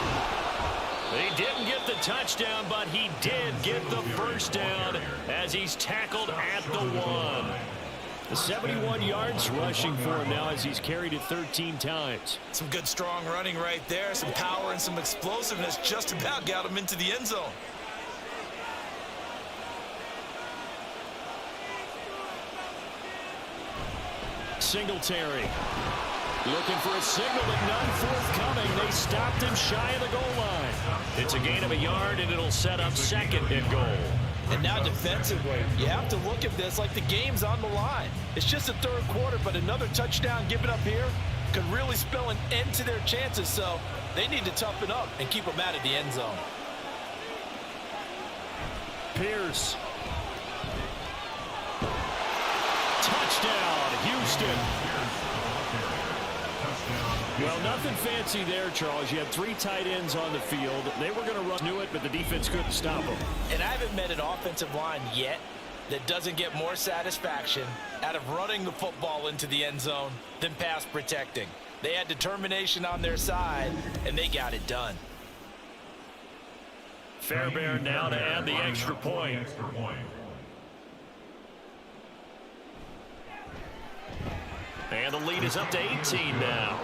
He didn't get the touchdown, but he did get the first down as he's tackled at the 1. 71 yards rushing for him now as he's carried it 13 times. Some good strong running right there, some power and some explosiveness just about got him into the end zone. Singletary looking for a signal, but none forthcoming. They stopped him shy of the goal line. It's a gain of a yard, and it'll set up second and goal. And now defensively, you have to look at this like the game's on the line. It's just the third quarter, but another touchdown given up here could really spell an end to their chances, so they need to toughen up and keep them out of the end zone. Pierce. Touchdown, Houston. Well, nothing fancy there, Charles. You had 3 tight ends on the field. They were going to run to it, but the defense couldn't stop them. And I haven't met an offensive line yet that doesn't get more satisfaction out of running the football into the end zone than pass protecting. They had determination on their side, and they got it done. Fairbairn now to add the extra point. And the lead is up to 18 now.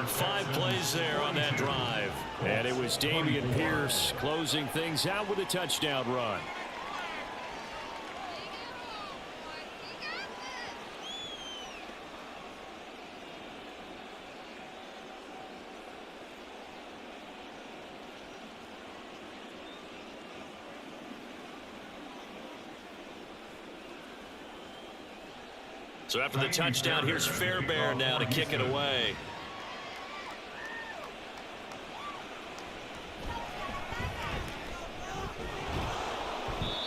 5 plays there on that drive. And it was Dameon Pierce closing things out with a touchdown run. So after the touchdown, here's Fairbairn now to kick it away.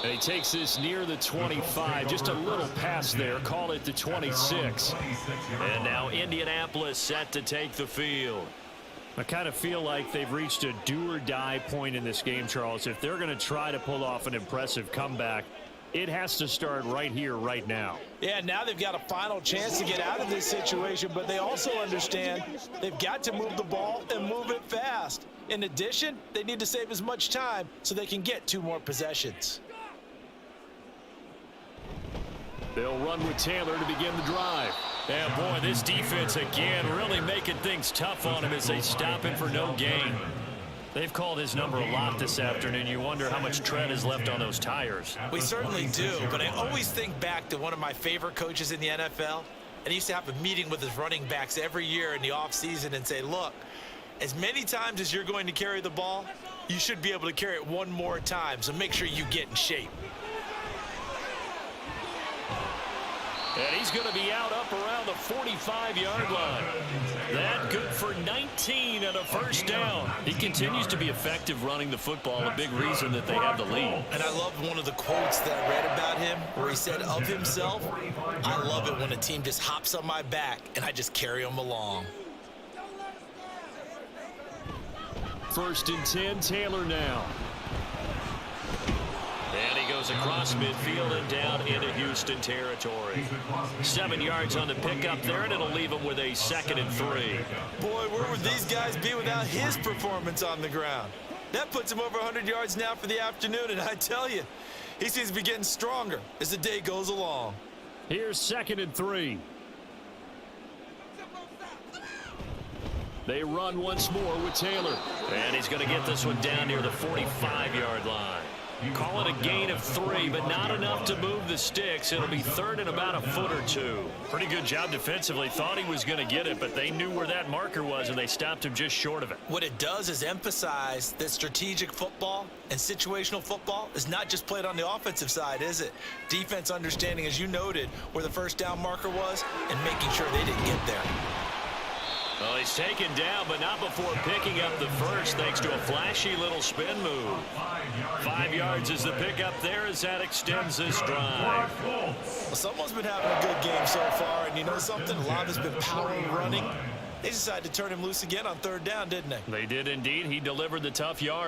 And he takes this near the 25, just a little pass there, call it the 26. And now Indianapolis set to take the field. I kind of feel like they've reached a do-or-die point in this game, Charles. If they're going to try to pull off an impressive comeback, it has to start right here, right now. Yeah, now they've got a final chance to get out of this situation, but they also understand they've got to move the ball and move it fast. In addition, they need to save as much time so they can get 2 more possessions. They'll run with Taylor to begin the drive. Yeah, boy, this defense again really making things tough on him as they stop him for no gain. They've called his number a lot this afternoon. You wonder how much tread is left on those tires. We certainly do, but I always think back to one of my favorite coaches in the NFL, and he used to have a meeting with his running backs every year in the offseason and say, look, as many times as you're going to carry the ball, you should be able to carry it 1 more time, so make sure you get in shape. And he's going to be out up around the 45-yard line. That good for 19 and a first down. He continues to be effective running the football, a big reason that they have the lead. And I love one of the quotes that I read about him where he said of himself, I love it when a team just hops on my back and I just carry them along. 1st and 10, Taylor now. And he goes across midfield and down into Houston territory. 7 yards on the pickup there, and it'll leave him with a 2nd and 3. Boy, where would these guys be without his performance on the ground? That puts him over 100 yards now for the afternoon, and I tell you, he seems to be getting stronger as the day goes along. Here's 2nd and 3. They run once more with Taylor. And he's going to get this one down near the 45-yard line. Call it a gain of 3, but not enough to move the sticks. It'll be 3rd and about a foot or 2. Pretty good job defensively. Thought he was going to get it, but they knew where that marker was, and they stopped him just short of it. What it does is emphasize that strategic football and situational football is not just played on the offensive side, is it? Defense understanding, as you noted, where the first down marker was and making sure they didn't get there. Well, he's taken down, but not before picking up the first, thanks to a flashy little spin move. 5 yards is the pickup there as that extends this drive. Well, someone's been having a good game so far, and you know something? A lot has been power and running. They decided to turn him loose again on 3rd down, didn't they? They did indeed. He delivered the tough yard.